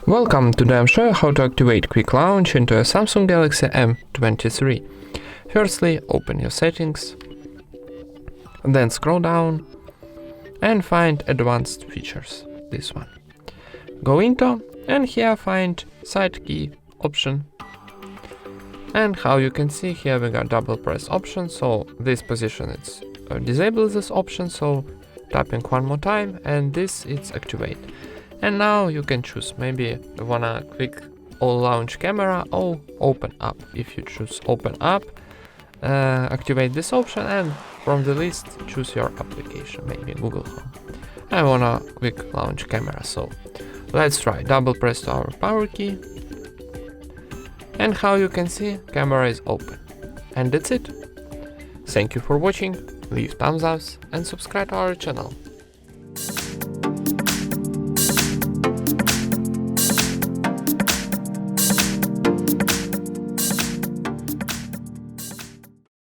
Welcome, today I'm showing how to activate Quick Launch into a Samsung Galaxy M23. Firstly, open your settings, then scroll down and find Advanced Features, this one. Go into and here find Side Key option. And how you can see here we got double press option, so this position it's disable this option, so tapping one more time and this it's activate. And now you can choose, maybe you wanna quick all launch camera or open up. If you choose open up, activate this option and from the list choose your application, maybe Google Home. I wanna quick launch camera, so let's try. Double press our power key. And how you can see, camera is open. And that's it. Thank you for watching, leave thumbs up and subscribe to our channel.